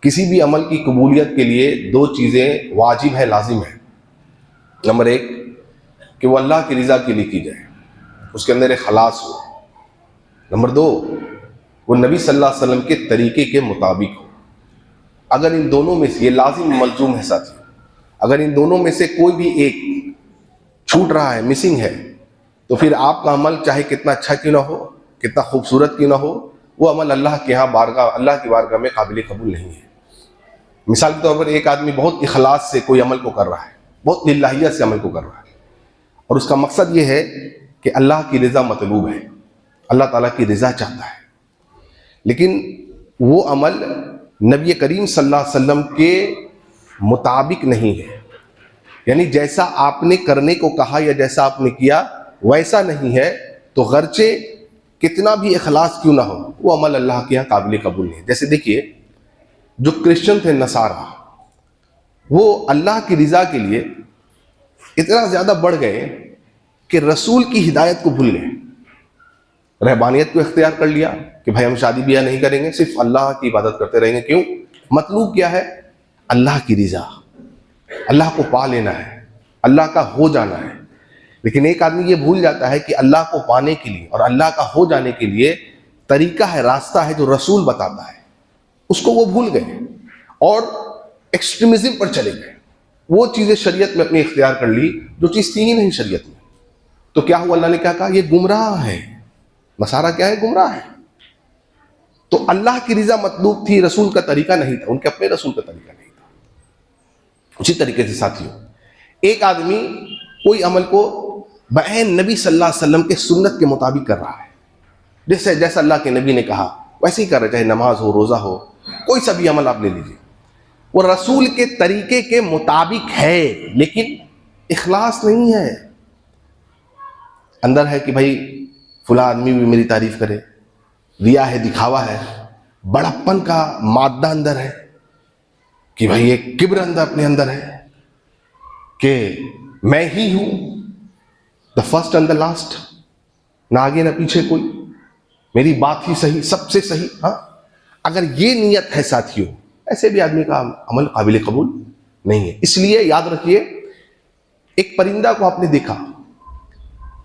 किसी भी अमल की कबूलियत के लिए दो चीज़ें वाजिब है, लाजिम है। नंबर एक कि वो अल्लाह की रज़ा के लिए की जाए, उसके अंदर एक खलास हो। नंबर दो, वो नबी सल्लल्लाहु अलैहि वसल्लम के तरीके के मुताबिक हो। अगर इन दोनों में से, ये लाजिम मलजूम है साथियों, अगर इन दोनों में से कोई भी एक छूट रहा है, मिसिंग है, तो फिर आपका अमल चाहे कितना अच्छा क्यों ना हो, कितना खूबसूरत क्यों ना हो, वो अमल अल्लाह के यहाँ अल्लाह की बारगाह में काबिल कबूल नहीं है। मिसाल के तौर पर एक आदमी बहुत इखलास से कोई अमल को कर रहा है, बहुत लिल्लाहियत से अमल को कर रहा है, और उसका मकसद ये है कि अल्लाह की रज़ा मतलूब है, अल्लाह ताला की रज़ा चाहता है, लेकिन वो अमल नबी करीम सल्लल्लाहु अलैहि वसल्लम के मुताबिक नहीं है, यानी जैसा आपने करने को कहा या जैसा आपने किया वैसा नहीं है, तो गर्चे कितना भी इखलास क्यों ना हो, वो अमल अल्लाह के यहाँ काबिल कबूल नहीं है। जैसे देखिए, जो क्रिश्चियन थे, नसारा, वो अल्लाह की रज़ा के लिए इतना ज़्यादा बढ़ गए कि रसूल की हिदायत को भूल गए, रहबानियत को इख्तियार कर लिया कि भाई हम शादी ब्याह नहीं करेंगे, सिर्फ अल्लाह की इबादत करते रहेंगे। क्यों? मतलब क्या है? अल्लाह की रज़ा, अल्लाह को पा लेना है, अल्लाह का हो जाना है। लेकिन एक आदमी ये भूल जाता है कि अल्लाह को पाने के लिए और अल्लाह का हो जाने के लिए तरीका है, रास्ता है जो रसूल बताता है, उसको वो भूल गए और एक्सट्रीमिज्म पर चले गए। वो चीज़ें शरीयत में अपनी इख्तियार कर ली जो चीज़ थी ही नहीं शरीयत में। तो क्या हुआ? अल्लाह ने क्या कहा? ये गुमराह है। नसारा क्या है? गुमराह है। तो अल्लाह की रज़ा मतलूब थी, रसूल का तरीका नहीं था, उनके अपने रसूल का तरीका नहीं था। उसी तरीके से साथियों, एक आदमी कोई अमल को बहन नबी सल्लल्लाहु अलैहि वसल्लम के सुन्नत के मुताबिक कर रहा है, जैसे जैसा अल्लाह के नबी ने कहा वैसे ही कर रहा है, चाहे नमाज हो, रोज़ा हो, कोई सा भी अमल आप ले लीजिए, वो रसूल के तरीके के मुताबिक है, लेकिन इखलास नहीं है। अंदर है कि भाई फुला आदमी भी मेरी तारीफ करे, रिया है, दिखावा है, बड़प्पन का मादा अंदर है कि भाई एक किब्र अंदर अपने अंदर है कि मैं ही हूं the first and the last, ना आगे ना पीछे कोई, मेरी बात ही सही, सबसे सही। हाँ, अगर ये नियत है साथियों, ऐसे भी आदमी का अमल काबिल कबूल नहीं है। इसलिए याद रखिए, एक परिंदा को आपने देखा,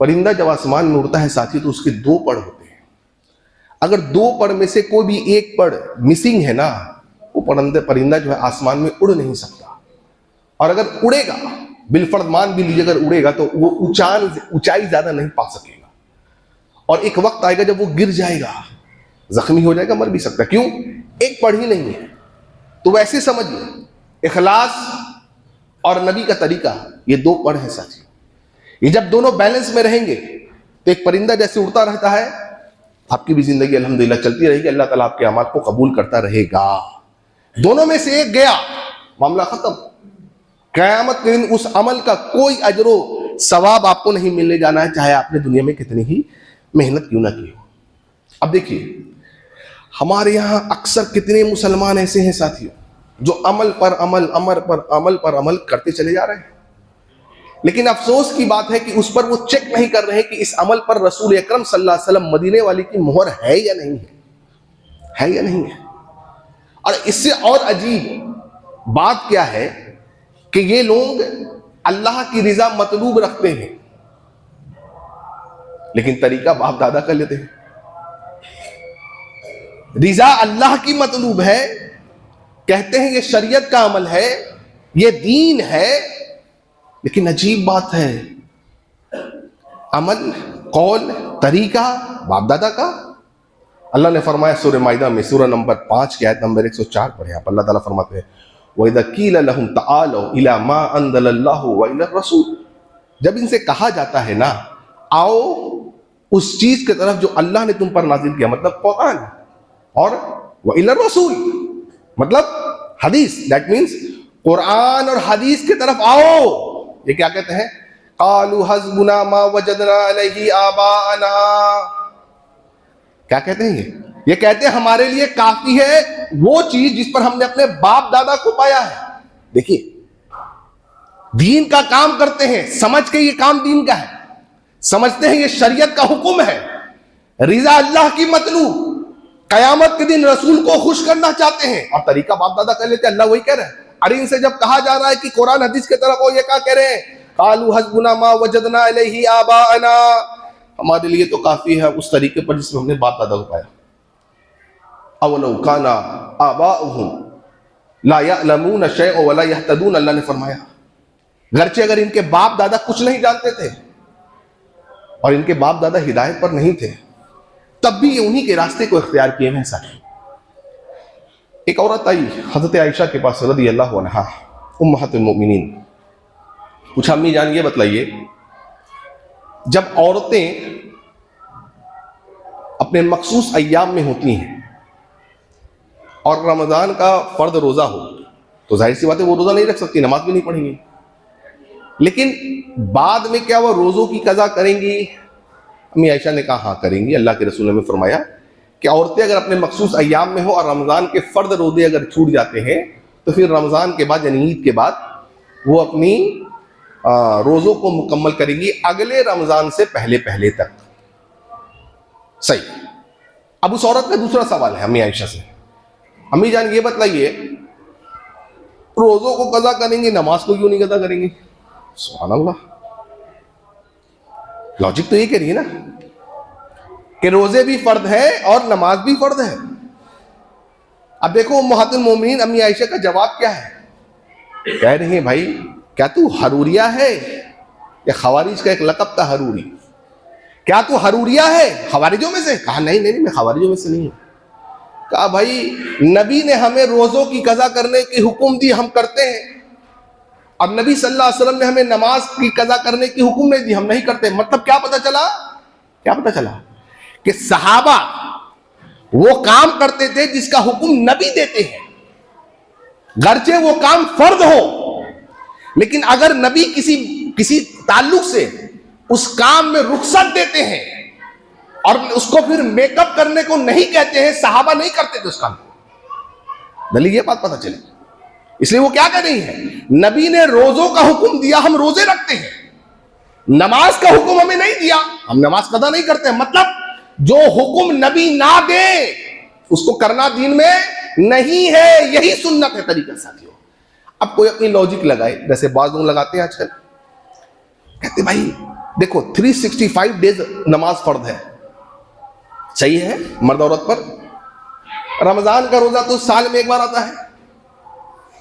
परिंदा जब आसमान में उड़ता है साथियों तो उसके दो पर होते हैं। अगर दो पर में से कोई भी एक पर मिसिंग है ना, वो परिंदा जो है आसमान में उड़ नहीं सकता। और अगर उड़ेगा, बिलफर्द मान भी लीजिए, अगर उड़ेगा तो वो ऊंचाई ज्यादा नहीं पा सकेगा, और एक वक्त आएगा जब वो गिर जाएगा, जख्मी हो जाएगा, मर भी सकता है। क्यों? एक पढ़ ही नहीं है। तो वैसे समझिए, इखलास और नबी का तरीका, ये दो पढ़ है साथियों। ये जब दोनों बैलेंस में रहेंगे तो एक परिंदा जैसे उड़ता रहता है, आपकी भी जिंदगी अल्हम्दुलिल्लाह चलती रहेगी, अल्लाह ताला आपके अमाल को कबूल करता रहेगा। दोनों में से एक गया, मामला खत्म। क़यामत के दिन उस अमल का कोई अजरो सवाब आपको नहीं मिलने जाना है, चाहे आपने दुनिया में कितनी ही मेहनत क्यों ना की हो। अब देखिए, हमारे यहाँ अक्सर कितने मुसलमान ऐसे हैं साथियों जो अमल पर अमल करते चले जा रहे हैं, लेकिन अफसोस की बात है कि उस पर वो चेक नहीं कर रहे हैं कि इस अमल पर रसूल अकरम सल्लल्लाहु अलैहि वसल्लम मदीने वाली की मोहर है या नहीं है या नहीं है। और इससे और अजीब बात क्या है कि ये लोग अल्लाह की रज़ा मतलूब रखते हैं, लेकिन तरीका बाप दादा कर लेते हैं। रज़ा अल्लाह की मतलूब है, कहते हैं ये शरीयत का अमल है, ये दीन है, लेकिन अजीब बात है, अमल, कौल, तरीका बाप दादा का। अल्लाह ने फरमाया सूरह माइदा में, सूरह नंबर 5 की आयत नंबर 104 पढ़े आप। अल्लाह ताला फरमाते हैं, वइज़ा क़ील लहुम तआलू इला मा अंज़लल्लाहु व इला रसूल, जब इनसे कहा जाता है ना, आओ उस चीज की तरफ जो अल्लाह ने तुम पर नाजिल किया, मतलब कुरान, और व इला रसूल मतलब हदीस, दैट मीन्स कुरान और हदीस की तरफ आओ। ये क्या कहते हैं? कालू हस्बुना मा वजदना अलैहि आबाना। क्या कहते हैं? ये कहते हैं हमारे लिए काफी है वो चीज जिस पर हमने अपने बाप दादा को पाया है। देखिए, दीन का काम करते हैं, समझ के ये काम दीन का है, समझते हैं ये शरीयत का हुक्म है, रिजा अल्लाह की मतलूब, कयामत के दिन रसूल को खुश करना चाहते हैं और तरीका बाप दादा कर लेते हैं। अल्लाह वही कह रहा है। अरे इनसे जब कहा जा रहा है कि कुरान हदीस की तरफ हो, ये क्या कह रहे हैं? कालू हस्बुना मा वजदना अलैहि आबाअना, हमारे लिए तो काफी है उस तरीके पर जिसमें हमने बाप दादा को पाया। अवलौ काना आबाउहुम ला यअलमून शैअन वला यहतदून, अल्लाह ने फरमाया गरचे अगर इनके बाप दादा कुछ नहीं जानते थे और इनके बाप दादा हिदायत पर नहीं थे, तब भी ये उन्हीं के रास्ते को इख्तियार किए हैं। साथ एक औरत आई हजरत आयशा के पास रज़ी अल्लाहु अन्हा, उम्महातुल मोमिनीन, पूछा अम्मी जान ये बतलाइए, जब औरतें अपने मखसूस अय्याम में होती हैं और रमज़ान का फ़र्द रोज़ा हो तो जाहिर सी बात है वो रोज़ा नहीं रख सकती, नमाज भी नहीं पढ़ेंगी, लेकिन बाद में क्या वो रोज़ों की कज़ा करेंगी? अम्मी आयशा ने कहा हाँ करेंगी। अल्लाह के रसूल ने फरमाया कि औरतें अगर अपने मखसूस अय्याम में हो और रमज़ान के फ़र्द रोज़े अगर छूट जाते हैं तो फिर रमज़ान के बाद यानी ईद के बाद वो अपनी रोज़ों को मुकम्मल करेंगी अगले रमज़ान से पहले पहले तक। सही। अब उस औरत का दूसरा सवाल है अम्मी आयशा से, अम्मी जान ये बतलाइए रोज़ों को कज़ा करेंगे, नमाज को क्यों नहीं कज़ा करेंगी? सुभान अल्लाह, लॉजिक तो ये कह रही है ना कि रोजे भी फर्द है और नमाज भी फर्द है। अब देखो उम्महातुल मोमिनीन अम्मी आयशा का जवाब क्या है? कह रही है भाई क्या तू हरूरिया है? या खवारिज का एक लक़ब था हरूरी, क्या तू हरूरिया है खवारिजों में से? कहा नहीं नहीं मैं खवारिजों में से नहीं हूं। कहा भाई नबी ने हमें रोजों की कज़ा करने की हुक्म दी, हम करते हैं, और नबी सल्लल्लाहु अलैहि वसल्लम ने हमें नमाज की कज़ा करने की हुक्म नहीं दी, हम नहीं करते। मतलब क्या पता चला? क्या पता चला कि सहाबा वो काम करते थे जिसका हुक्म नबी देते हैं, गरचे वो काम फर्द हो, लेकिन अगर नबी किसी ताल्लुक से उस काम में रुखसत देते हैं और उसको फिर मेकअप करने को नहीं कहते हैं, सहाबा नहीं करते थे उस काम को। दलील ये बात पता चली। इसलिए वो क्या कह रही है, नबी ने रोजों का हुक्म दिया, हम रोजे रखते हैं, नमाज का हुक्म हमें नहीं दिया, हम नमाज कदा नहीं करते। मतलब जो हुक्म नबी ना दे उसको करना दीन में नहीं है, यही सुन्नत है तरीका साथियों। अब कोई अपनी लॉजिक लगाए, जैसे बाज लोग लगाते हैं आजकल, कहते भाई देखो 365 डेज नमाज फर्द है, सही है मर्द औरत पर, रमजान का रोजा तो साल में एक बार आता है,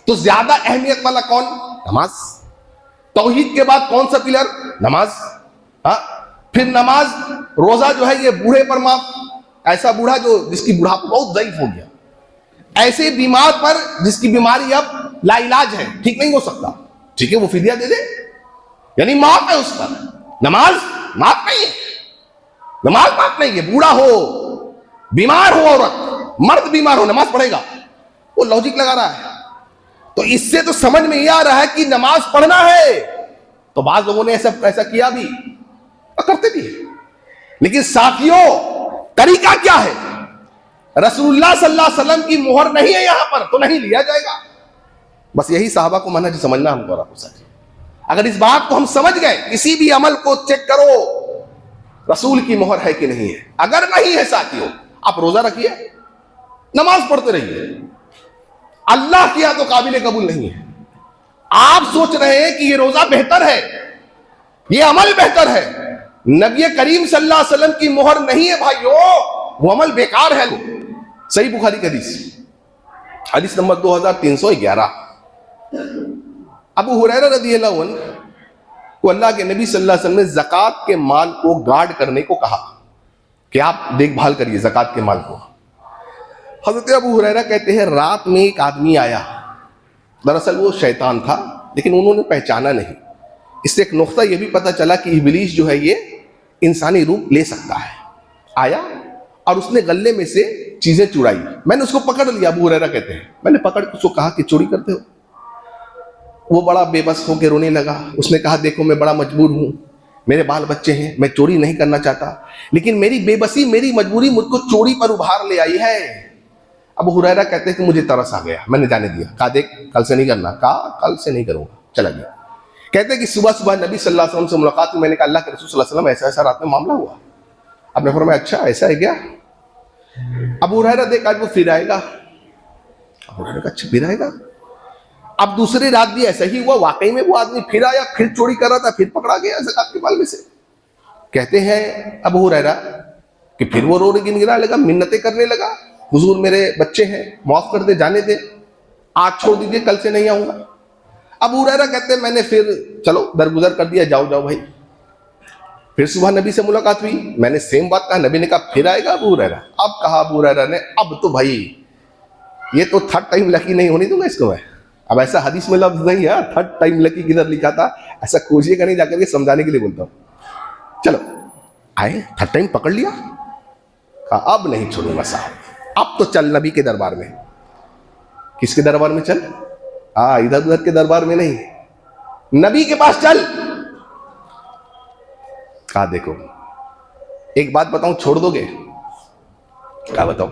तो ज्यादा अहमियत वाला कौन? नमाज। तौहीद के बाद कौन सा पिलर? नमाज। फिर नमाज, रोजा जो है ये बूढ़े पर माफ, ऐसा बूढ़ा जो जिसकी बुढ़ापा बहुत ज़ईफ हो गया, ऐसे बीमार पर जिसकी बीमारी अब लाइलाज है, ठीक नहीं हो सकता, ठीक है वो फिदिया दे दे, यानी माफ है उस पर। नमाज माफ नहीं है, नमाज माफ नहीं है। बूढ़ा हो, बीमार हो औरत, मर्द बीमार हो, नमाज पढ़ेगा, वो लॉजिक लगा रहा है। तो इससे तो समझ में यह आ रहा है कि नमाज पढ़ना है, तो बाद लोगों ने ऐसा किया भी और करते भी है। लेकिन साथियों तरीका क्या है? रसूलुल्लाह सल्लल्लाहु अलैहि वसल्लम की मोहर नहीं है यहां पर, तो नहीं लिया जाएगा। बस यही साहबा को मनहज समझना हमको और आपको साथियों। अगर इस बात को हम समझ गए, किसी भी अमल को चेक करो रसूल की मोहर है कि नहीं है। अगर नहीं है साथियों, आप रोजा रखिए, नमाज पढ़ते रहिए, अल्लाह किया तो काबिल कबूल नहीं है। आप सोच रहे हैं कि ये रोजा बेहतर है, ये अमल बेहतर है, नबी करीम सल्लल्लाहु अलैहि वसल्लम की मोहर नहीं है भाइयों, वो अमल बेकार है। सही बुखारी की हदीस नंबर 2311। अबू हुरैरा रज़ियल्लाहु अन्हु को अल्लाह के नबी सल्लल्लाहु अलैहि वसल्लम ने ज़कात के माल को गार्ड करने को कहा कि आप देखभाल करिए ज़कात के माल को। हज़रत अबू हुरैरा कहते हैं रात में एक आदमी आया, दरअसल वो शैतान था लेकिन उन्होंने पहचाना नहीं। इससे एक नुक्ता ये भी पता चला कि इब्लीस जो है ये इंसानी रूप ले सकता है। आया और उसने गले में से चीजें चुराई, मैंने उसको पकड़ लिया। अबू हुरैरा कहते हैं मैंने पकड़ के उसको कहा कि चोरी करते हो? वो बड़ा बेबस होकर रोने लगा। उसने कहा देखो मैं बड़ा मजबूर हूँ, मेरे बाल बच्चे हैं, मैं चोरी नहीं करना चाहता, लेकिन मेरी बेबसी मेरी मजबूरी मुझको चोरी पर उभार ले आई है। अबू हुरैरा कहते हैं कि मुझे तरस आ गया, मैंने जाने दिया, कहा देख कल से नहीं करना, कहा कल से नहीं करूंगा, चला गया। कहते हैं कि सुबह सुबह नबी सल्लल्लाहु अलैहि वसल्लम से मुलाकात हुई, मैंने कहा अल्लाह के रसूल सल्लल्लाहु अलैहि वसल्लम ऐसा ऐसा रात में मामला हुआ। आपने फरमाया अच्छा ऐसा है क्या? अबू हुरैरा देखा आज वो फिर आएगा। अबू हुरैरा का अच्छा फिर आएगा। अब दूसरी रात भी ऐसा ही हुआ, वाकई में वो आदमी फिर आया, फिर चोरी कर रहा था, फिर पकड़ा गया ज़कात के माल में से। कहते हैं अबू हुरैरा कि फिर वो रो गिनगिनाने लगा, मिन्नतें करने लगा, हुजूर मेरे बच्चे हैं, माफ कर दे, जाने दे, आज छोड़ दीजिए, कल से नहीं आऊंगा। अबू हुरैरा कहते हैं मैंने फिर चलो दरगुजर कर दिया, जाओ जाओ भाई। फिर सुबह नबी से मुलाकात हुई, मैंने सेम बात कहा, नबी ने कहा फिर आएगा अबू हुरैरा। अब कहा अबू हुरैरा ने, अब तो भाई ये तो थर्ड टाइम लकी नहीं होने दूंगा इसको मैं। अब ऐसा हदीस में लफ्ज नहीं है, थर्ड टाइम लकी किधर लिखा था ऐसा खोजिएगा नहीं, जाकर के समझाने के लिए बोलता हूं। चलो आए, थर्ड टाइम पकड़ लिया, कहा अब नहीं छोड़ूंगा साहब, अब तो चल नबी के दरबार में। किसके दरबार में चल? इधर उधर के दरबार में नहीं, नबी के पास चल। कहा देखो एक बात बताऊं, छोड़ दोगे? क्या बताऊं?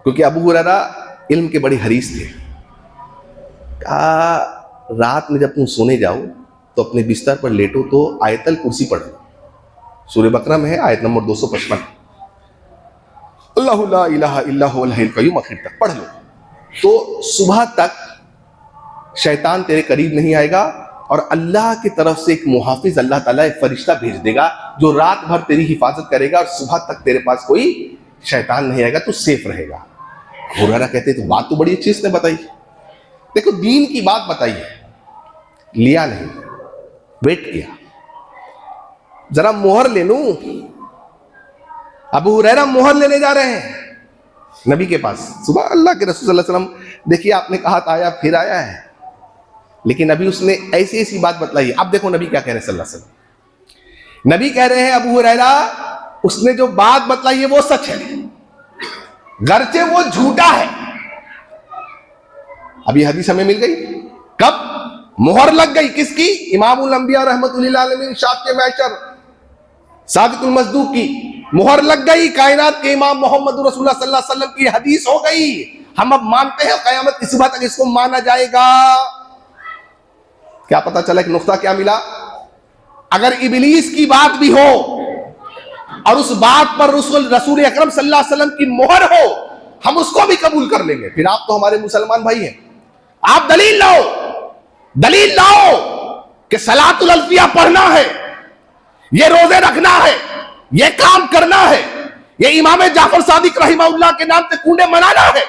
क्योंकि अबू हुरैरा इल्म के बड़े हरीस थे। कहा रात में जब तुम सोने जाओ तो अपने बिस्तर पर लेटो तो आयतल कुर्सी पढ़ो, सूरह बकरा में है आयत नंबर 255, अल्लाहु ला इलाहा इल्ला हुवल हय्युल क़य्यूम, आखिर तक पढ़ लो। तो सुबह तक शैतान तेरे करीब नहीं आएगा और अल्लाह की तरफ से एक मुहाफिज, अल्लाह ताला एक फरिश्ता भेज देगा जो रात भर तेरी हिफाजत करेगा और सुबह तक तेरे पास कोई शैतान नहीं आएगा, तू सेफ रहेगा। हुरैरा कहते तो बात तो बड़ी अच्छी इसने बताई, देखो दीन की बात बताई है, लिया नहीं, वेट किया, जरा मोहर ले लूं। अबू हुरैरा मोहर लेने जा रहे हैं नबी के पास। सुबह अल्लाह के रसूल सल्लल्लाहु अलैहि वसल्लम, देखिए आपने कहा था आया, फिर आया है, लेकिन अभी उसने ऐसी ऐसी बात बतलाई है। अब देखो नबी क्या कह रहे हैं सल्लल्लाहु अलैहि वसल्लम। नबी कह रहे हैं अबू हुरैरा उसने जो बात बतलाई है वो सच है, गरचे वो झूठा है। अभी हदीस हमें मिल गई, कब? मोहर लग गई किसकी? इमामुल अंबिया रहमतुल्लिल आलमीन शाफ़ी महशर सादिकुल मस्दूक की मोहर लग गई। कायनात के इमाम मोहम्मद रसूलुल्लाह सल्लल्लाहु अलैहि वसल्लम की हदीस हो गई। हम अब मानते हैं, क़यामत की सुबह तक इसको माना जाएगा। क्या पता चला, एक नुक्ता क्या मिला? अगर इब्लीस की बात भी हो और उस बात पर रसूल अकरम सल्लल्लाहु अलैहि वसल्लम की मोहर हो, हम उसको भी कबूल कर लेंगे। फिर आप तो हमारे मुसलमान भाई हैं, आप दलील लाओ, दलील लाओ कि सलातुल अल्फिया पढ़ना है, ये रोजे रखना है, ये काम करना है, ये इमाम जाफर सादिक रहिमहुल्लाह के नाम से कूड़े मनाना है,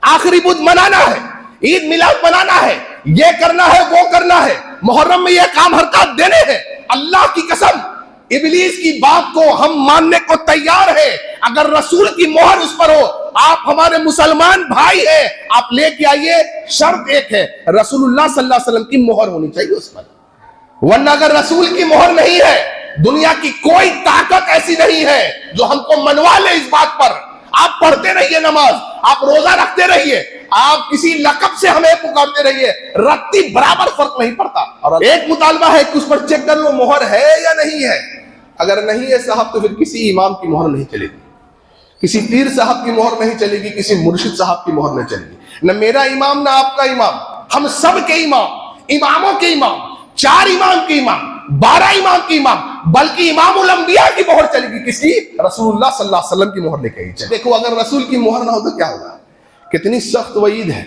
आखिरी बुध मनाना है, ईद मिलाद मनाना है, ये करना है, वो करना है, मुहर्रम में ये काम हरकत देने हैं। अल्लाह की कसम इब्लीस की बात को हम मानने को तैयार है, अगर रसूल की मोहर उस पर हो। आप हमारे मुसलमान भाई हैं, आप लेके आइए, शर्त एक है, रसूलुल्लाह सल्लल्लाहु अलैहि वसल्लम की मोहर होनी चाहिए उस पर, वरना अगर रसूल की मोहर नहीं है, दुनिया की कोई ताकत ऐसी नहीं है जो हमको मनवा ले इस बात पर। आप पढ़ते रहिए नमाज, आप रोजा रखते रहिए, आप किसी लकब से हमें पुकारते रहिए, रत्ती बराबर फर्क नहीं पड़ता। और एक मुतालबा है कि उस पर चेक कर लो मोहर है या नहीं है। अगर नहीं है साहब तो फिर किसी इमाम की मोहर नहीं चलेगी, किसी पीर साहब की मोहर नहीं चलेगी, किसी मुर्शिद साहब की मोहर नहीं चलेगी। न मेरा इमाम न आपका इमाम, हम सब के इमाम, इमामों के इमाम, 4 इमाम के इमाम, 12 इमाम के इमाम, बल्कि इमामुल अंबिया की मोहर चलेगी। किसकी? रसूलुल्लाह सल्लल्लाहु अलैहि वसल्लम की मोहर लेके ही चले। देखो अगर रसूल की मोहर ना हो तो क्या होगा, कितनी सख्त वईद है।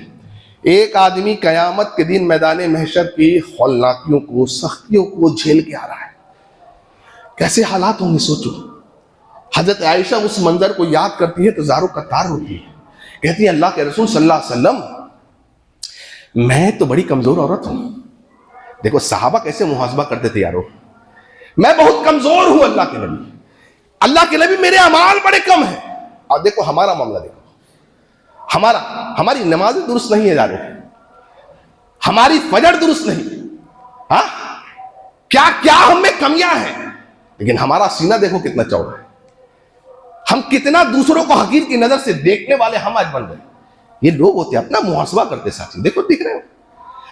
एक आदमी कयामत के दिन मैदान महशर की हौलनाकियों को, सख्तियों को झेल के आ रहा है, कैसे हालात होंगे सोचो। हजरत आयशा उस मंजर को याद करती है तो ज़ारो कतार होती है, कहती है अल्लाह के रसूल सल्लल्लाहु अलैहि वसल्लम मैं तो बड़ी कमजोर औरत हूं। देखो सहाबा कैसे मुहासबा करते थे यारो, मैं बहुत कमजोर हूं अल्लाह के नबी, अल्लाह के नबी मेरे अमाल बड़े कम है। और देखो हमारा मामला देखो, हमारी नमाज दुरुस्त नहीं है यारो, हमारी फजर दुरुस्त नहीं, हाँ क्या क्या हम में कमियां हैं, लेकिन हमारा सीना देखो कितना चौड़ा है। हम कितना दूसरों को हकीर की नजर से देखने वाले हम आज बन गए। ये लोग होते अपना मुहासबा करते साथी, देखो दिख रहे हो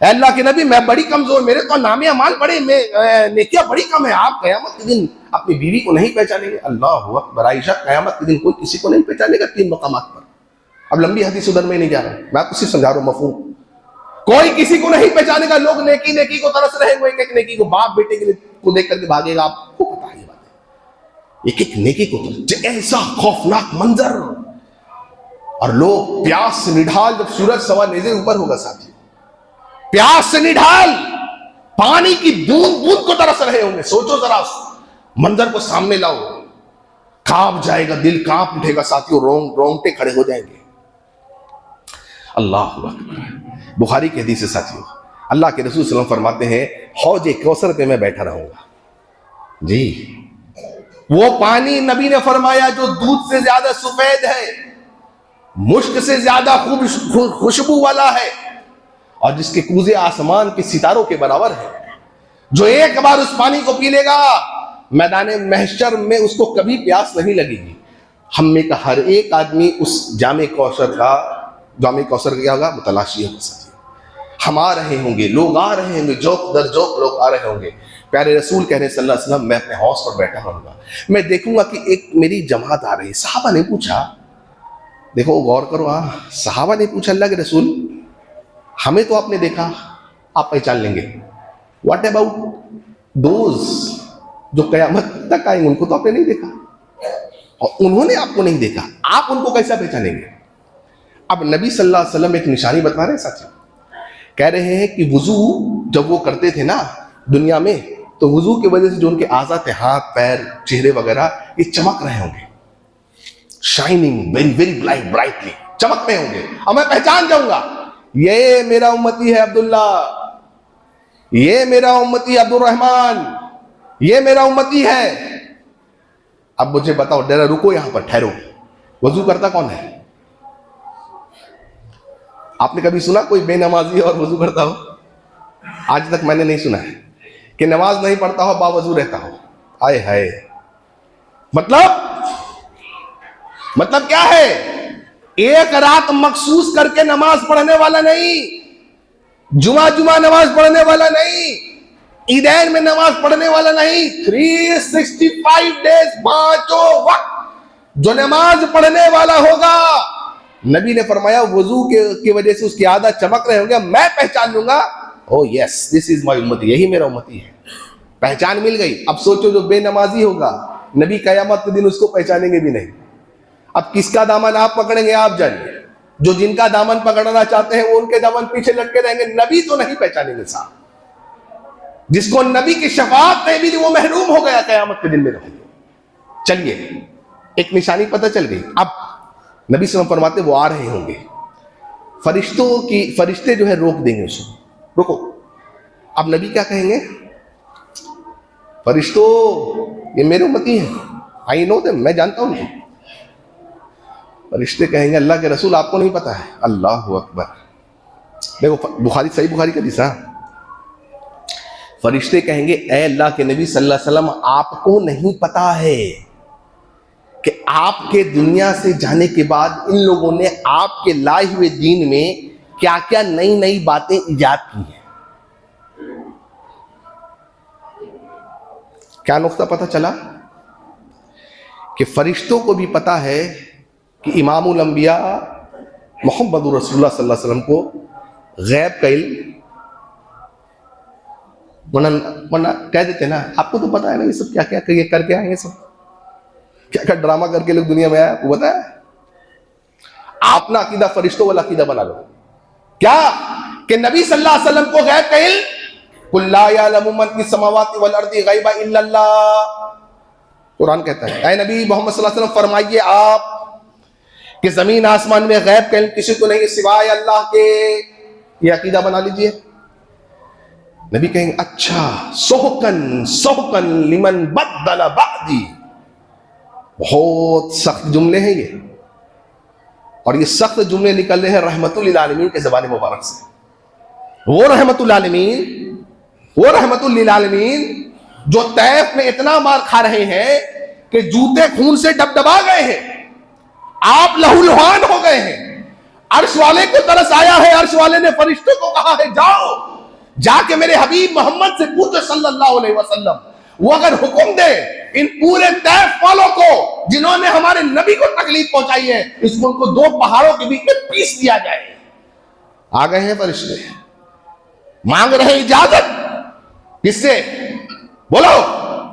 अल्लाह के नबी मैं बड़ी कमजोर, मेरे तो नामे अमाल बड़े, नेकियां बड़ी कम है। आप कयामत के दिन अपनी बीवी को नहीं पहचानेंगे। अल्लाह अकबर। आयशा कयामत के दिन कोई किसी को नहीं पहचानेगा 3 मकामात पर। अब लंबी हदीस उधर में नहीं जा रहा, मैं आपको सिर्फ समझा रहा हूं मफहूम। कोई किसी को नहीं पहचानेगा, लोग नेकी नेकी को तरस रहे हैं, एक एक नेकी को बाप बेटे के लिए को देख करके भागेगा। आपको पता है बात, एक एक नेकी को, ऐसा खौफनाक मंजर। और लोग प्यास से निढाल, जब सूरज सवा नेज़े ऊपर होगा साथियों, प्यास से निढाल पानी की बूंद बूंद को तरस रहे होंगे। सोचो जरा मंजर को सामने लाओ, कांप जाएगा, दिल कांप उठेगा साथियों, रोंगटे खड़े हो जाएंगे। अल्लाह अकबर। बुखारी की हदीस है साथियों, अल्लाह के रसूल सल्लल्लाहु अलैहि वसल्लम फरमाते हैं, हौज कौसर पे मैं बैठा रहूंगा जी। वो पानी नबी ने फरमाया जो दूध से ज्यादा सफेद है, मुश्क से ज्यादा खुशबू वाला है, और जिसके कूजे आसमान के सितारों के बराबर है। जो एक बार उस पानी को पी लेगा, मैदान महशर में उसको कभी प्यास नहीं लगेगी। हम में का हर एक आदमी उस जामे कौसर का क्या होगा, मुतलाशी होगा। हम आ रहे होंगे, लोग आ रहे होंगे, जोक दर जोक लोग आ रहे होंगे। प्यारे रसूल कह रहे हैं सल्लल्लाहु अलैहि वसल्लम, मैं अपने हौज पर बैठा रहूंगा, मैं देखूंगा कि एक मेरी जमात आ रही है। सहाबा ने पूछा, देखो गौर करो, सहाबा ने पूछा, अल्लाह के रसूल हमें तो आपने देखा, आप पहचान लेंगे, व्हाट अबाउट दोज जो कयामत तक आएंगे, उनको तो आपने नहीं देखा, और उन्होंने आपको नहीं देखा, आप उनको कैसा पहचानेंगे? अब नबी सल्लल्लाहु अलैहि वसल्लम एक निशानी बता रहे हैं साथियों, कह रहे हैं कि वुजू जब वो करते थे ना दुनिया में, तो वुजू की वजह से जो उनके आज़ा थे, हाथ पैर चेहरे वगैरह, ये चमक रहे होंगे, शाइनिंग वेरी वेरी ब्राइटली चमक रहे होंगे, और मैं पहचान जाऊंगा ये मेरा उम्मती है अब्दुल्ला, ये मेरा उम्मती अब्दुल रहमान, ये मेरा उम्मती है। अब मुझे बताओ, जरा रुको यहां पर, ठहरो, वजू करता कौन है? आपने कभी सुना कोई बेनमाजी और वजू करता हो? आज तक मैंने नहीं सुना है कि नमाज नहीं पढ़ता हो बावजू रहता हो। आए हाय, मतलब क्या है? एक रात मखसूस करके नमाज पढ़ने वाला नहीं, जुमा नमाज पढ़ने वाला नहीं, ईदैन में नमाज पढ़ने वाला नहीं, 365 डेज, 5 वक्त जो नमाज पढ़ने वाला होगा, नबी ने फरमाया वजू की वजह से उसकी आदत चमक रहे होंगे, मैं पहचान लूंगा, oh yes this is my उम्मती, यही मेरा उम्मती है। पहचान मिल गई। अब सोचो जो बेनमाजी होगा, नबी कयामत के दिन उसको पहचानेंगे भी नहीं। अब किसका दामन आप पकड़ेंगे आप जानिए। जो जिनका दामन पकड़ना चाहते हैं वो उनके दामन पीछे लटके रहेंगे, नबी तो नहीं पहचानेंगे साहब। जिसको नबी की शफाअत नहीं मिली वो महरूम हो गया कयामत के दिन में रहेंगे। चलिए एक निशानी पता चल गई। अब नबी सल्लल्लाहु अलैहि वसल्लम फरमाते वो आ रहे होंगे, फरिश्ते जो है रोक देंगे उसको, रुको। अब नबी क्या कहेंगे? फरिश्तों ये मेरे उम्मती हैं, आई नो देम, मैं जानता हूं। फरिश्ते कहेंगे अल्लाह के रसूल आपको नहीं पता है। अल्लाह अकबर। देखो बुखारी, सही बुखारी का हदीस। फरिश्ते कहेंगे ए अल्लाह के नबी सल्लल्लाहु अलैहि वसल्लम आपको नहीं पता है कि आपके दुनिया से जाने के बाद इन लोगों ने आपके लाए हुए दीन में क्या क्या नई नई बातें इजाद की हैं। क्या नुक्ता पता चला कि फरिश्तों को भी पता है कि इमामुल अंबिया मोहम्मद रसूलुल्लाह सल्लल्लाहु अलैहि वसल्लम को गैब का इल्म, वरना कह देते ना आपको तो पता है ना ये सब क्या क्या करके आए, ये सब क्या क्या ड्रामा करके लोग दुनिया में आया, आपको पता है। अपना अकीदा फरिश्तों वाला अकीदा बना लो। क्या कि नबी सल्लल्लाहु अलैहि वसल्लम को गैब का इल्म, कुल ला यअलमु मन फिस समावाति वल अर्दि गैबा इल्लल्लाह, कुरान कहता है। ऐ नबी मोहम्मद सल्लल्लाहु अलैहि वसल्लम फरमाइए आप कि जमीन आसमान में गैब का इल्म किसी को नहीं सिवाय अल्लाह के, ये अकीदा बना लीजिए। नबी कहेंगे अच्छा, सोहकन लिमन बद्दल बादी। बहुत सख्त जुमले हैं ये, और ये सख्त जुमले निकल रहे हैं रहमतुल लिल आलमीन के ज़बान मुबारक से। वो रहमतुल लिल आलमीन जो तैफ में इतना मार खा रहे हैं कि जूते खून से डबडबा गए हैं, आप लहूलुहान हो गए हैं। अर्श वाले को तरस आया है, अर्श वाले ने फरिश्तों को कहा है जाओ जाके मेरे हबीब मोहम्मद से पूछो सल्लल्लाहु अलैहि वसल्लम, वो अगर हुक्म दे इन पूरे तैफ वालों को जिन्होंने हमारे नबी को तकलीफ पहुंचाई है, इसको उनको 2 पहाड़ों के बीच में पीस दिया जाए। आ गए हैं फरिश्ते, मांग रहे इजाजत। किससे? बोलो,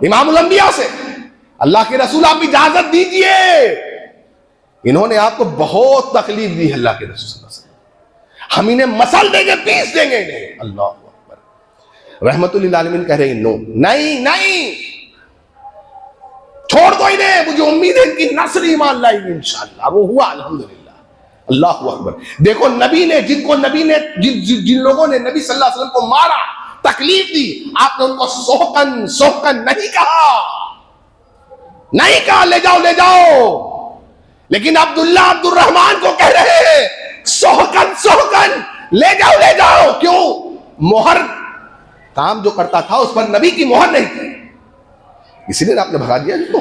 इमामुल अंबिया से। अल्लाह के रसूल आप इजाजत दीजिए, इन्होंने आपको बहुत तकलीफ दी है अल्लाह के रसूल सल्लल्लाहु अलैहि वसल्लम, हम इन्हें मसल देंगे, पीस देंगे इन्हें। अल्लाह अकबर। रहमतुल लिल आलमीन कह रहे हैं नो, नहीं नहीं, छोड़ दो इन्हें, मुझे उम्मीद है इनकी नस्ल ईमान लाएगी इंशाअल्लाह। वो हुआ अल्हम्दुलिल्लाह। अल्लाह अकबर। देखो नबी ने जिन लोगों ने नबी सल्लल्लाहु अलैहि वसल्लम को मारा, तकलीफ दी, आपने उनको सोहकन सोहकन नहीं कहा, नहीं कहा ले जाओ ले जाओ। लेकिन अब्दुल्ला अब्दुर्रहमान को कह रहे हैं सोहकन सोहकन ले जाओ। क्यों? मोहर काम जो करता था उस पर नबी की मोहर नहीं थी, इसीलिए आपने भगा दिया इनको।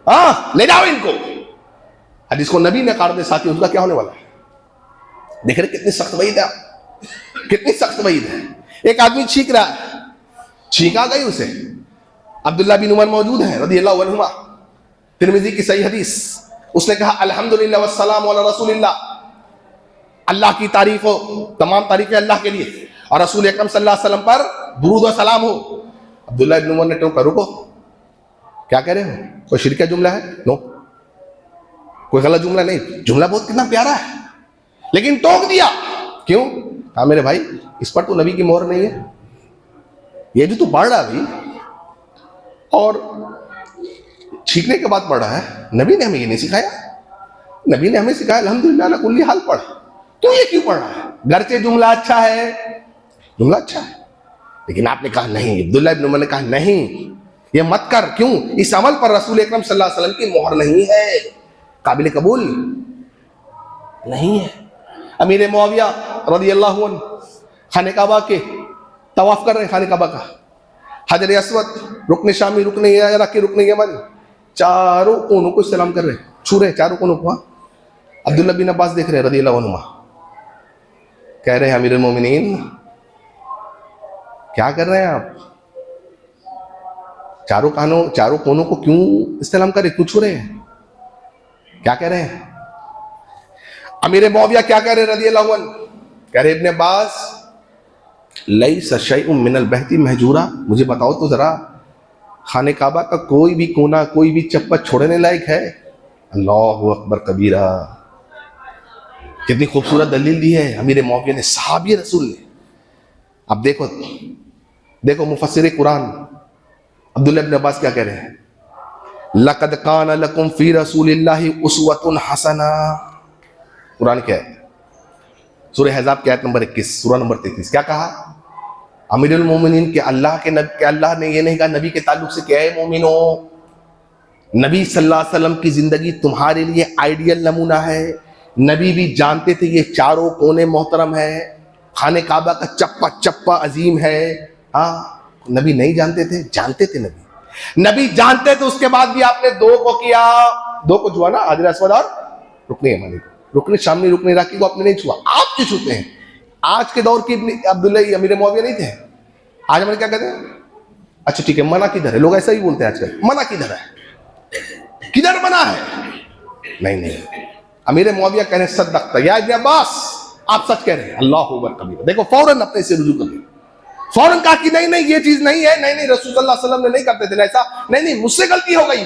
हाँ, ले जाओ इनको। जिसको नबी ने काट दे साथी, उसका क्या होने वाला है? देख रहे कितनी सख्त वईद है, कितनी सख्त वईद है। एक आदमी छींक रहा है, छींक आ गई उसे। अब्दुल्ला बिन उमर मौजूद है रदियल्लाहु अन्हुमा, तिरमिज़ी की सही हदीस। उसने कहा अल्हम्दुलिल्लाह वस्सलामु अला रसूलिल्लाह, अल्लाह की तारीफ हो, तमाम तारीफें अल्लाह के लिए और रसूल अकरम सल्लल्लाहु अलैहि वसल्लम पर दुरूद व सलाम हो। अब्दुल्ला बिन उमर ने टोका, रुको, क्या कह रहे हो? कोई शिरकिया जुमला है? नो, कोई गलत जुमला नहीं, जुमला बहुत कितना प्यारा है, लेकिन टोक दिया। क्यों? कहा मेरे भाई इस पर तो नबी की मोहर नहीं है, ये जो तू पढ़ रहा अभी और छींकने के बाद पढ़ रहा है, नबी ने हमें ये नहीं सिखाया। नबी ने हमें सिखाया अल्हम्दुलिल्लाह अला कुल्ली हाल पढ़, तू ये क्यों पढ़ रहा है? घर से जुमला अच्छा है, जुमला अच्छा है, लेकिन आपने कहा नहीं, अब्दुल्ला इब्न उमर ने कहा नहीं, ये मत कर। क्यों? इस अमल पर रसूल अकरम सल्लल्लाहु अलैहि वसल्लम की मोहर नहीं है, काबिल कबूल नहीं है। अमीर मुआविया रदियल्लाहु अन्हु खाने काबा के तवाफ कर रहे हैं, खाने काबा का, हजर अस्वद, रुकने शामी, रुकने इराकी, रुकने यमन, चारों कोनों को सलाम कर रहे हैं, छू रहे चारों कोनों को। अब्दुल्ला बिन अब्बास देख रहे हैं रदियल्लाहु अन्हुमा, कह रहे हैं अमीरुल मोमिनीन क्या कर रहे हैं आप? चारों कोनों को क्यों इस्तेलाम कर रहे, क्यों छू रहे हैं? क्या कह रहे हैं? अमीर मुआविया क्या कह रहे हैं रदियल्लाहु अन्हु? कह रहे इब्न अब्बास लैसा शैउम मिनल बहती महजूरा, मुझे बताओ तो जरा, खाने काबा का कोई भी कोना, कोई भी चप्पा छोड़ने लायक है? अल्लाहु अकबर कबीरा। कितनी खूबसूरत दलील दी है अमीर मुआविया ने, सहाबी रसूल ने। अब देखो मुफस्सिर कुरान अब्दुल्ला इब्न अब्बास क्या कह रहे हैं? लक़द कान लकुम फी रसूलिल्लाहि उस्वतुन हसना। कुरान क्या है? सूरह अहज़ाब की आयत नंबर 21, सूरा नंबर 33। क्या कहा? अमीरुल मोमिनीन के अल्लाह ने ये नहीं कहा नबी के ताल्लुक से, क्या है मोमिनो, नबी सल्लल्लाहु अलैहि वसल्लम की जिंदगी तुम्हारे लिए आइडियल नमूना है। नबी भी जानते थे ये चारों कोने मोहतरम है, खाने काबा का चप्पा चप्पा अजीम है। हाँ, नबी नहीं जानते थे? जानते थे नबी जानते थे। उसके बाद भी आपने दो को किया, दो को छुआ ना, हजर अस्वद और रुकने यमानी को, रुकने शामी, रुकने इराकी को आपने नहीं छुआ, आप क्यों छूते हैं? आज के दौर की अब्दुल्ला अमीर मुआविया नहीं थे, आज हमें क्या कहते हैं? अच्छा ठीक है, मना किधर है? लोग ऐसा ही बोलते हैं आजकल, मना किधर है, किधर मना है? नहीं, अमीर मुआविया कह रहे हैं सद्दक़्ता या इब्न अब्बास, आप सच कह रहे हैं। अल्लाहु अकबर कबीरा। देखो फौरन अपने से रुजू कर लिया, फौरन कहा कि नहीं ये चीज नहीं है, नहीं रसूल सल्लल्लाहु अलैहि वसल्लम ने नहीं करते थे ऐसा, नहीं मुझसे गलती हो गई,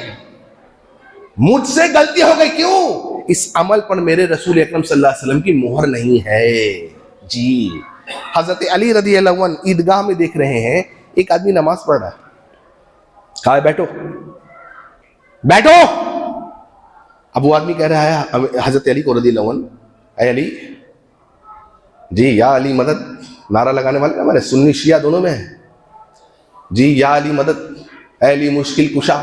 मुझसे गलती हो गई। क्यों? इस अमल पर मेरे रसूल अकरम सल्लल्लाहु अलैहि वसल्लम की मोहर नहीं है जी। हजरत अली रदियल्लाहु अन्हु ईदगाह में देख रहे हैं, एक आदमी नमाज पढ़ रहा है, कहा बैठो बैठो। अब वो आदमी कह रहा है हजरत अली को रदियल्लाहु अन्हु, ऐ अली जी, या अली मदद, नारा लगाने वाले हमारे सुन्नी शिया दोनों में है जी, या अली मदद, ऐ अली मुश्किल कुशा,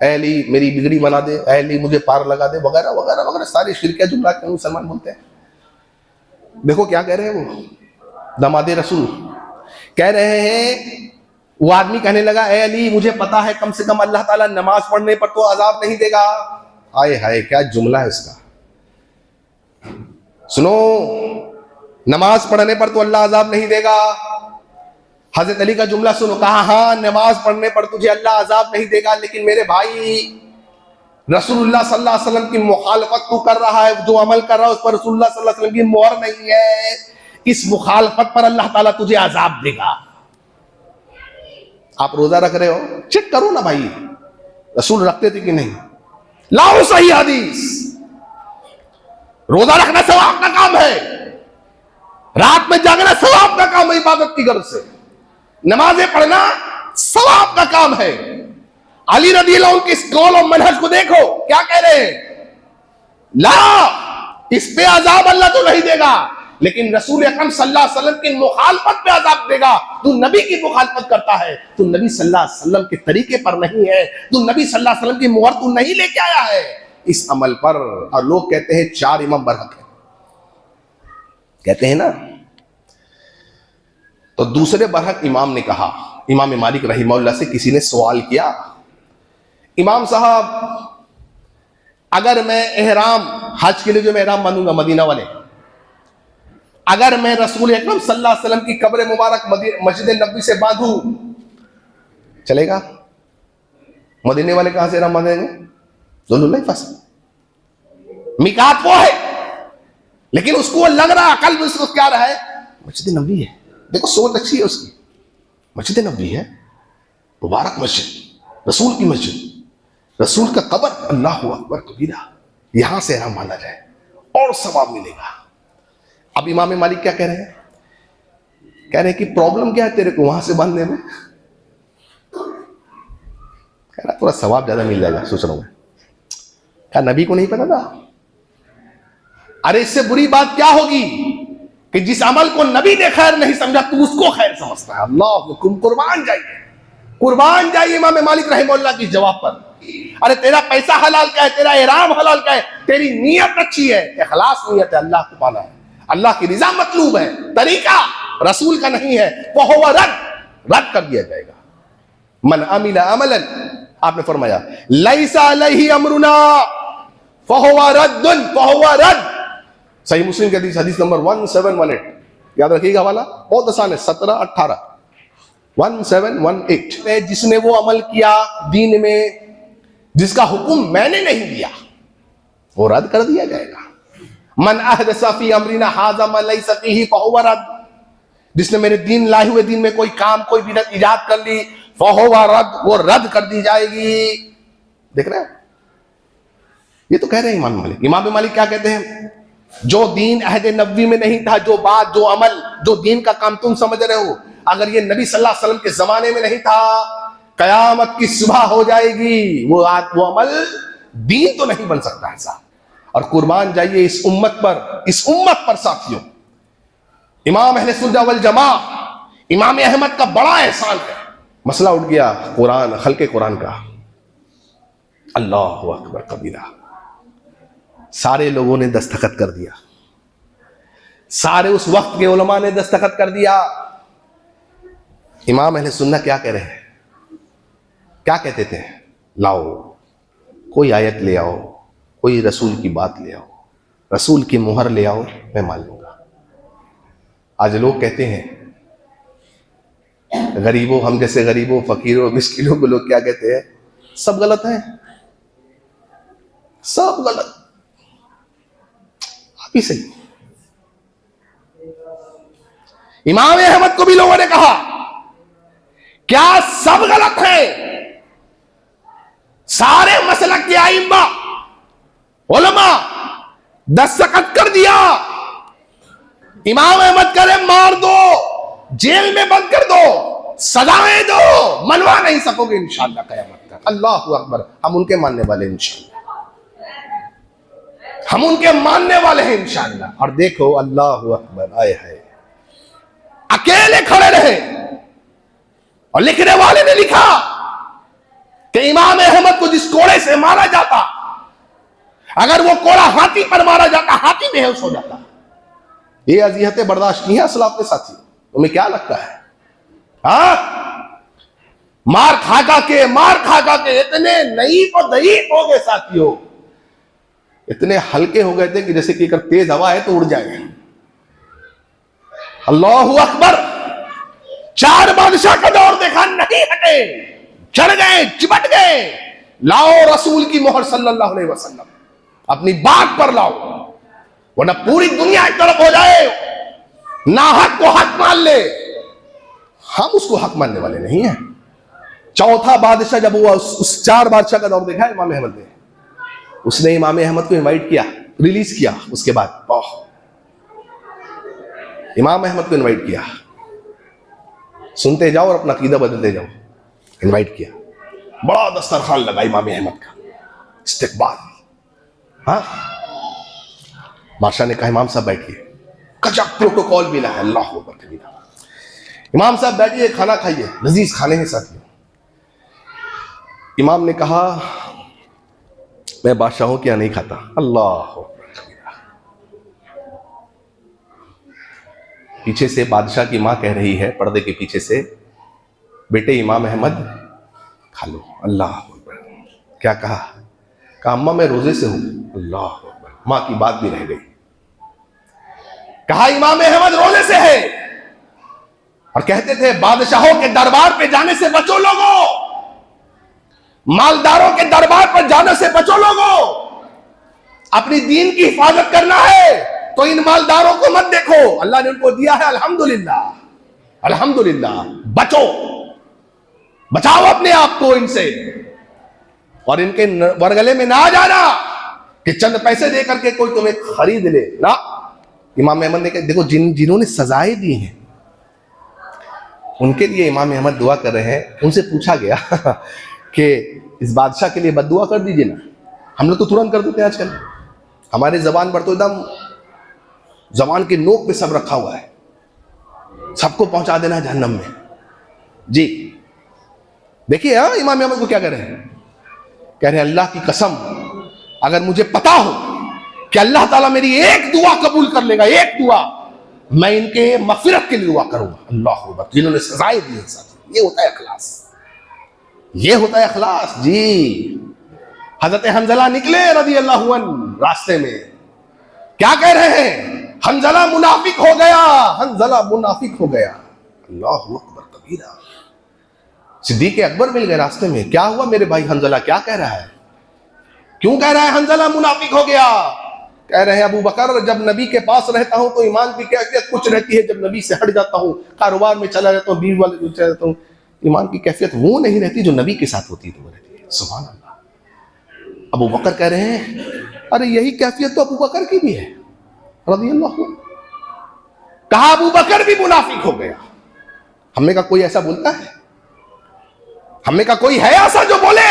ऐ अली मेरी बिगड़ी बना दे, ऐ अली मुझे पार लगा दे, वगैरह वगैरह वगैरह सारे शिरकिया जुमला के मुसलमान बोलते हैं। देखो क्या कह रहे हैं वो दमादे रसूल, कह रहे हैं, वो आदमी कहने लगा ऐ अली मुझे पता है कम से कम अल्लाह ताला नमाज पढ़ने पर तो अजाब नहीं देगा। आए हाय क्या जुमला है इसका, सुनो, नमाज पढ़ने पर तो अल्लाह अजाब नहीं देगा। हजरत अली का जुमला सुनो, कहा हाँ नमाज पढ़ने पर तुझे अल्लाह अजाब नहीं देगा, लेकिन मेरे भाई रसूलुल्लाह सल्लल्लाहु अलैहि वसल्लम की मुखालफत तू कर रहा है, जो अमल कर रहा है उस पर रसूलुल्लाह सल्लल्लाहु अलैहि वसल्लम की मोहर नहीं है, इस मुखालफत पर अल्लाह ताला तुझे अजाब देगा। आप रोजा रख रहे हो, चेक करो ना भाई, रसूल रखते थे कि नहीं? लाओ सही हदीस। रोजा रखना सवाब का काम है, रात में जागना सवाब का काम है, इबादत की गर्ज से नमाजें पढ़ना सवाब का काम है। अली रज़ी अल्लाह अन्हु के इस कौल और मनहज को देखो, क्या कह रहे हैं? ला, इस पे अजाब अल्लाह तो नहीं देगा, लेकिन रसूल अकरम सल्लल्लाहु अलैहि वसल्लम की मुखालफत पे अजाब देगा। तू नबी की मुखालफत करता है, तू नबी सल्लल्लाहु अलैहि वसल्लम के तरीके पर नहीं है, तू नबी सल्लल्लाहु अलैहि वसल्लम की मोहर तू नहीं लेके आया है इस अमल पर। और लोग कहते हैं 4 इमाम बरहक है, कहते हैं ना। तो दूसरे बरहक इमाम ने कहा, इमाम मालिक रहिमहुल्लाह से किसी ने सवाल किया, इमाम साहब अगर मैं एहराम, हज के लिए जो मैं एहराम बांधूंगा मदीना वाले, अगर मैं रसूल अकरम सल्लल्लाहु अलैहि वसल्लम की कब्र मुबारक मस्जिद नबवी से बांधूं, चलेगा? मदीने वाले कहां से एहराम बांधेंगे? दोनों नहीं फंस, मिकात वो है, लेकिन उसको लग रहा, अकल में उसको क्या रहा है, मस्जिद नबवी है। देखो सोच अच्छी है उसकी, मस्जिद नबवी है, मुबारक मस्जिद, रसूल की मस्जिद, रसूल का कब्र, अल्लाह अकबर कबीरा, यहां से एहराम बांधा जाए और सवाब मिलेगा। अब इमाम मालिक क्या कह रहे हैं? कह रहे हैं कि प्रॉब्लम क्या है तेरे को वहां से बांधने में? कह रहा थोड़ा सवाब ज्यादा मिल जाएगा, सोच रहा हूं मैं। क्या नबी को नहीं पता था? अरे इससे बुरी बात क्या होगी कि जिस अमल को नबी ने खैर नहीं समझा तू उसको खैर समझता है। अल्लाह, कुर्बान जाइए, कुर्बान जाइए इमाम मालिक रहमतुल्लाह की जवाब पर। अरे तेरा पैसा हलाल का है, तेरा इहराम हलाल का है, तेरी नीयत अच्छी है, इखलास नीयत है, अल्लाह को पाना है, अल्लाह की रिजा मतलूब है, तरीका रसूल का नहीं है, वह रद्द कर दिया जाएगा। मन अमिला अमलन, आपने फरमाया लैसा अलैहि अमरुना फहुवा रद्दुन, फहुवा रद्द। सही मुस्लिम के हदीस नंबर 1718, याद रखिएगा हवाला, बहुत आसान है, 1718 1718। जिसने वो अमल किया दीन में जिसका हुक्म मैंने नहीं दिया, वो रद्द कर दिया जाएगा। मन अहदसा फी अमरिना हाज़ा मा लैसा फीही फहुवा रद्द, जिसने मेरे दीन लाए हुए दीन में कोई काम, कोई बिदअत इजाद कर ली, फहुवा रद्द, वो रद्द कर दी जाएगी। देख रहे हैं, ये तो कह रहे हैं इमाम मालिक। इमाम मालिक क्या कहते हैं? जो दीन अहद नबवी में नहीं था, जो बात, जो अमल, जो दीन का काम तुम समझ रहे हो, अगर ये नबी सल्लल्लाहु अलैहि वसल्लम के जमाने में नहीं था, कयामत की सुबह हो जाएगी, वो अमल दीन तो नहीं बन सकता ऐसा। और कुर्बान जाइए इस उम्मत पर, इस उम्मत पर साथियों। इमाम अहले सुन्नत वल जमा, इमाम अहमद का बड़ा एहसान है। मसला उठ गया कुरान, खल्के कुरान का, अल्लाह अकबर कबीरा। सारे लोगों ने दस्तखत कर दिया, सारे उस वक्त के उलमा ने दस्तखत कर दिया। इमाम अहले सुन्नत क्या कह रहे हैं? क्या कहते थे? लाओ कोई आयत ले आओ, कोई रसूल की बात ले आओ, रसूल की मुहर ले आओ, मैं मान लूंगा। आज लोग कहते हैं, गरीबों, हम जैसे गरीबों, फकीरों, मिस्किनों को लोग क्या कहते हैं? सब गलत है, सब गलत, आप ही सही। इमाम अहमद को भी लोगों ने कहा क्या सब गलत है? सारे मसलक के आइम्मा उलमा दस्तखत कर दिया, इमाम अहमद करे मार दो, जेल में बंद कर दो, सजाएं दो, मनवा नहीं सकोगे इंशाअल्लाह क़यामत तक। अल्लाहु अकबर, हम उनके मानने वाले इंशाअल्लाह, हम उनके मानने वाले हैं इंशाअल्लाह। और देखो अल्लाहु अकबर, आए है अकेले खड़े रहे और लिखने वाले ने लिखा कि इमाम अहमद को जिस कोड़े से मारा जाता, अगर वो कोड़ा हाथी पर मारा जाता, हाथी बेहोश हो जाता। ये अज़ियतें बर्दाश्त की हैं असलाफ के साथी, तुम्हें क्या लगता है? मार खा के इतने नईफ और दईफ हो गए साथियों, इतने हल्के हो गए थे कि जैसे कि अगर तेज हवा है तो उड़ जाएंगे। अल्लाहु अकबर, 4 बादशाह का दौर देखा, नहीं हटे, चढ़ गए, चिपट गए। लाओ रसूल की मोहर सल्लल्लाहु अलैहि वसल्लम, अपनी बात पर लाओ, वरना पूरी दुनिया एक तरफ हो जाए, ना हक को हक मान ले। हम उसको हक मानने वाले नहीं हैं। चौथा बादशाह जब हुआ, उस 4 बादशाह का दौर देखा इमाम अहमद ने, उसने इमाम अहमद को इनवाइट किया, रिलीज किया। उसके बाद इमाम अहमद को इनवाइट किया, सुनते जाओ और अपना अकीदा बदलते जाओ। इनवाइट किया, बड़ा दस्तरखान लगा इमाम अहमद का, इस्तकबाल। हाँ, बादशाह ने कहा इमाम साहब बैठिए, गजब प्रोटोकॉल मिला है, अल्लाह अकबर कबीरा। इमाम साहब बैठिए, खाना खाइए, लजीज खाने हैं साथियों। इमाम ने कहा मैं बादशाहों के यहाँ नहीं खाता। अल्लाह अकबर कबीरा। पीछे से बादशाह की माँ कह रही है, पर्दे के पीछे से, बेटे इमाम अहमद खा लो। अल्लाह अकबर। क्या कहा? कहा अम्मा मैं रोजे से हूं। अल्लाह अकबर। माँ की बात भी रह गई। कहा इमाम अहमद रोजे से है, और कहते थे बादशाहों के दरबार पे जाने से बचो लोगों, मालदारों के दरबार पर जाने से बचो लोगों, अपनी दीन की हिफाजत करना है तो इन मालदारों को मत देखो, अल्लाह ने उनको दिया है, अल्हम्दुलिल्लाह अल्हम्दुलिल्लाह, बचो, बचाओ अपने आप को इनसे, और इनके वरगले में ना जाना कि चंद पैसे दे करके कोई तुम्हें खरीद ले ना। इमाम अहमद ने कहा देखो, जिन्होंने सजाएं दी हैं उनके लिए इमाम अहमद दुआ कर रहे हैं। उनसे पूछा गया कि इस बादशाह के लिए बद्दुआ कर दीजिए ना। हम लोग तो तुरंत कर देते हैं आजकल, हमारे जबान पर तो एकदम जबान के नोक पे सब रखा हुआ है, सबको पहुंचा देना है जहन्नम में जी। देखिए हाँ, इमाम अहमद को क्या कह रहे हैं? कह रहे हैं अल्लाह की कसम, अगर मुझे पता हो कि अल्लाह ताला मेरी एक दुआ कबूल कर लेगा, एक दुआ, मैं इनके मगफिरत के लिए दुआ करूंगा। अल्लाह अकबर। जिन्होंने सजाएं दी हैं साथ, ये होता है अखलास, ये होता है अखलास जी। हजरत हंजला निकले रज़ी अल्लाहु अन्हु रास्ते में, क्या कह रहे हैं? हंजला मुनाफिक हो गया, हंजला मुनाफिक हो गया। अल्लाह अकबर कबीरा। सिद्दीक अकबर मिल गए रास्ते में, क्या हुआ मेरे भाई हंजला, क्या कह रहा है? क्यों कह रहा है हंजला मुनाफिक हो गया? कह रहे हैं अबू बकर, जब नबी के पास रहता हूं तो ईमान की कैफियत कुछ रहती है, जब नबी से हट जाता हूं, कारोबार में चला जाता हूं, बीवी वाले चला जाता हूं, ईमान की कैफियत वो नहीं रहती जो नबी के साथ होती है, तो वो रहती है। सुभान अल्लाह। अबू बकर कह रहे हैं अरे यही कैफियत तो अबू बकर की भी है रज़ी अल्लाहु अन्हु। कहा अबू बकर भी मुनाफिक हो गया। हमने कहा कोई ऐसा बोलता है? हमने कहा कोई है ऐसा जो बोले?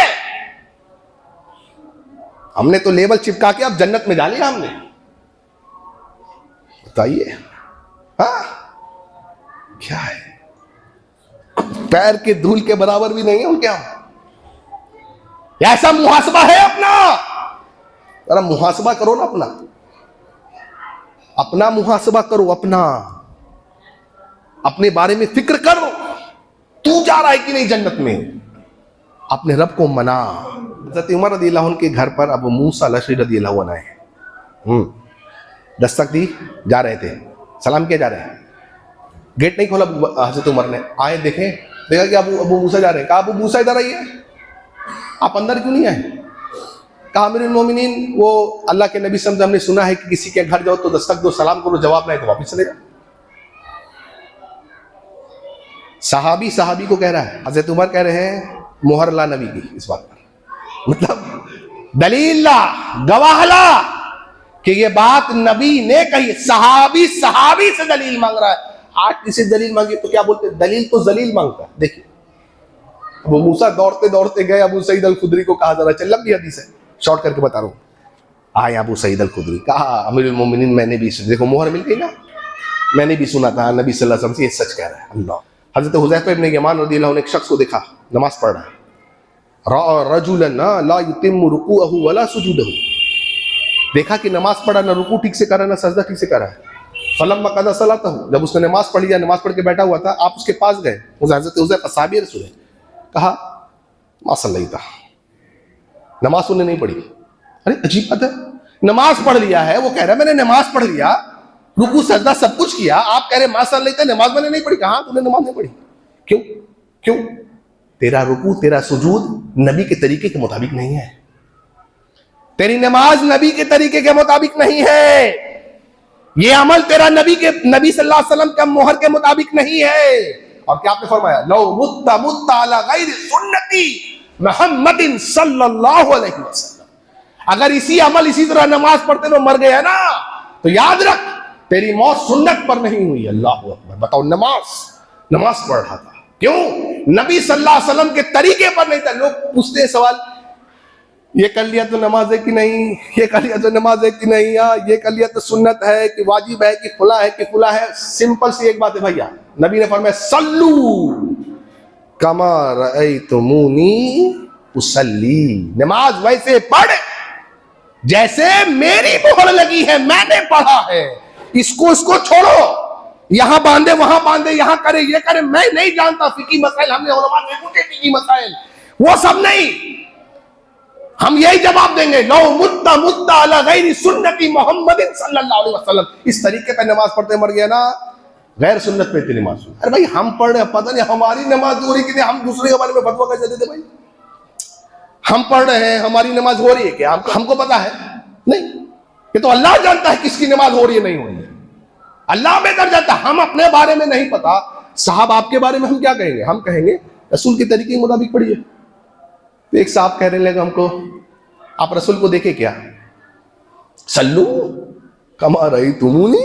हमने तो लेबल चिपका के अब जन्नत में डाली हमने, बताइए हाँ क्या है? पैर के धूल के बराबर भी नहीं है उनके हम। ऐसा मुहासबा है अपना, जरा मुहासबा करो ना अपना, अपना मुहासबा करो, अपना अपने बारे में फिक्र करो, तू जा रहा है कि नहीं जन्नत में, अपने रब को मना। हज़रत उमर रज़ियल्लाहु अन्हु के घर पर अबू मूसा अल-अशअरी रज़ियल्लाहु अन्हु आए, दस्तक दी, जा रहे थे, सलाम किया जा रहे हैं, गेट नहीं खोला हज़रत उमर ने, आए देखे, देखा कि अबू मूसा जा रहे हैं। कहा अबू मूसा इधर आइए, आप अंदर क्यों नहीं आए? कहा अमीरुल मोमिनीन, वो अल्लाह के नबी सल्लल्लाहु अलैहि वसल्लम, हमने सुना है कि किसी के घर जाओ तो दस्तक दो, सलाम करो, जवाब नहीं तो वापस चले जाओ। सहाबी को कह रहा है, हज़रत उमर कह रहे हैं मोहर ला नबी की इस बात पर, मतलब दलील ला, गवाह ला कि ये बात नबी ने कही। सहाबी से दलील मांग रहा है। आज किसी दलील मांगी तो क्या बोलते? दलील तो जलील मांगता है। देखिए अबू मूसा दौड़ते दौड़ते गए, अबू सईद अल खुदरी को कहा, जरा चल, लंबी हदीस है, शॉर्ट करके बता रहा हूँ। आए अबू सईद अल खुदरी, कहा अमीरुल मोमिनीन मैंने भी, देखो मोहर मिल गई ना, मैंने भी सुना था नबी सल्लल्लाहु अलैहि वसल्लम से, ये सच कह रहा है। अल्लाह। हज़रत हुज़ैफा इब्न यमान रज़ियल्लाहु अन्हु ने एक शख्स को देखा नमाज पढ़ रहा है, रजुलन ला युतिम्मु रुकूअहु वला सुजूदहु, देखा कि नमाज पढ़ा, ना रुकू ठीक से कर रहा है, ना सजदा ठीक से कर रहा है। फलम्मा क़ज़ा सलातहु, जब उसने नमाज पढ़ लिया, नमाज पढ़ के बैठा हुआ था, आप उसके पास गए, हज़रत हुज़ैफा सहाबी रसूल है, कहा मा सल्लैता, नमाज तूने नहीं पढ़ी। अरे अजीब बात है, नमाज पढ़ लिया है, वो कह रहा है मैंने नमाज पढ़ लिया, रुकू सजदा सब कुछ किया, आप कह रहे मा सल्लैता, नमाज मैंने नहीं पढ़ी। कहा तूने नमाज नहीं पढ़ी? क्यों? तेरा रुकू, तेरा सुजूद नबी के तरीके के मुताबिक नहीं है, तेरी नमाज नबी के तरीके के मुताबिक नहीं है, ये अमल तेरा नबी सल्लल्लाहु अलैहि वसल्लम के मोहर के मुताबिक नहीं है, और क्या आपने फरमाया, लौ मुत्ता मुत्ता अला गैरि सुन्नती मुहम्मदिन सल्लल्लाहु अलैहि वसल्लम, अगर इसी अमल इसी तरह नमाज पढ़ते हुए मर गया ना, तो याद रख तेरी मौत सुन्नत पर नहीं हुई। अल्लाह अकबर। बताओ, नमाज पढ़ रहा था, क्यों? नबी सल्लल्लाहु अलैहि वसल्लम के तरीके पर नहीं था। लोग पूछते हैं सवाल, ये कर लिया तो नमाज है कि नहीं, ये कर लिया तो नमाज है कि नहीं, ये कर लिया तो सुन्नत है कि वाजिब है कि फुला है कि फुला है। सिंपल सी एक बात है भैया, नबी ने फरमाया सल्लू कमा रअयतुमूनी उसल्ली, नमाज वैसे पढ़ जैसे मेरी मोहर लगी है, मैंने पढ़ा है। इसको छोड़ो, यहां बांधे वहां बांधे, यहां करे ये करे, मैं नहीं जानता फिकी मसाइल, हमने उलमा से पूछे फिकी मसाइल, वो सब नहीं। हम यही जवाब देंगे, लौ मुत्ता मुत्ता अला गैरि सुन्नती मुहम्मदिन सल्लल्लाहु अलैहि वसल्लम, इस तरीके पे नमाज पढ़ते मर गया ना, गैर सुन्नत पे तेरी नमाज। अरे भाई हम पढ़ रहे, पता नहीं हमारी नमाज हो रही कि नहीं, हम दूसरे के बारे में फतवा कैसे देते भाई? हम पढ़ रहे हैं, हमारी नमाज हो रही है क्या? हमको पता है नहीं, ये तो अल्लाह जानता है किसकी नमाज हो रही है नहीं हो रही है, अल्लाह बेहतर जानता है। हम अपने बारे में नहीं पता, साहब आपके बारे में हम क्या कहेंगे? हम कहेंगे रसूल के तरीके के मुताबिक पढ़िए। तो एक साहब कहने लगे हमको, आप रसूल को देखे क्या? सल्लू कमा रअयतुमूनी,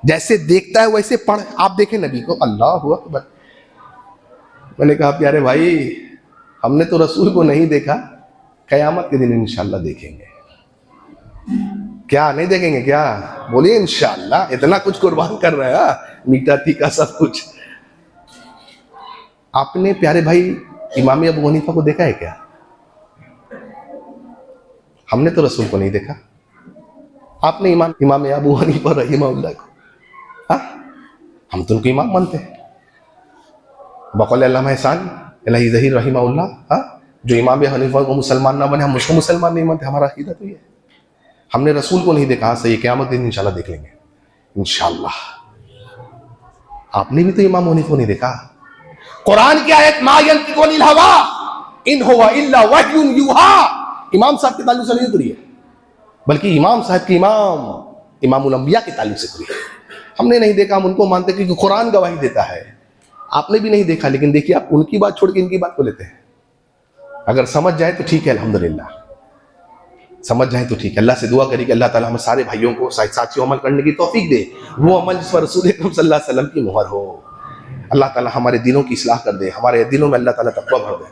जैसे देखता है वैसे पढ़, आप देखे नबी को। अल्लाह अकबर। मैंने कहा प्यारे भाई, हमने तो रसूल को नहीं देखा, कयामत के दिन इंशाल्लाह देखेंगे। क्या नहीं देखेंगे क्या? बोलिए इंशाल्लाह। इतना कुछ कुर्बान कर रहे हैं, मीठा तीखा सब कुछ। आपने प्यारे भाई इमाम अबू हनीफा को देखा है क्या? हमने तो रसूल को नहीं देखा। आपने इमाम अबू हनीफा रहिमहुल्लाह को, हम तो उनको इमाम मानते हैं। बकौल अल्लामा एहसान इलाही ज़हीर रहिमहुल्लाह, जो इमाम हनीफा को मुसलमान ना बने, हम उसको मुसलमान नहीं मानते। हमारा अकीदा तो ये, हमने रसूल को नहीं देखा, सही क़यामत दिन इंशाल्लाह देख लेंगे इंशाल्लाह। आपने भी तो इमाम हनीफा को नहीं देखा। कुरान की आयत मा यंतिकु अनिल हवा इन हुवा इल्ला वह्युन युहा, इमाम साहब के ताल्लुक से नहीं उतरी है, बल्कि इमाम साहब के इमामुल अंबिया के ताल्लुक से उतरी है। हमने नहीं देखा, हम उनको मानते क्योंकि कुरान गवाही देता है। आपने भी नहीं देखा, लेकिन देखिए आप उनकी बात छोड़ के इनकी बात को लेते हैं। अगर समझ जाए तो ठीक है, अल्हम्दुलिल्लाह, समझ जाए तो ठीक है। अल्लाह से दुआ करिए कि अल्लाह ताला हमें सारे भाइयों को साथियों अमल करने की तौफीक दे, वो अमल जिस पर रसूल अकरम सल्लल्लाहु अलैहि वसल्लम की मोहर हो। अल्लाह ताला हमारे दिलों की इस्लाह कर दे, हमारे दिलों में अल्लाह ताला तक़वा भर दे।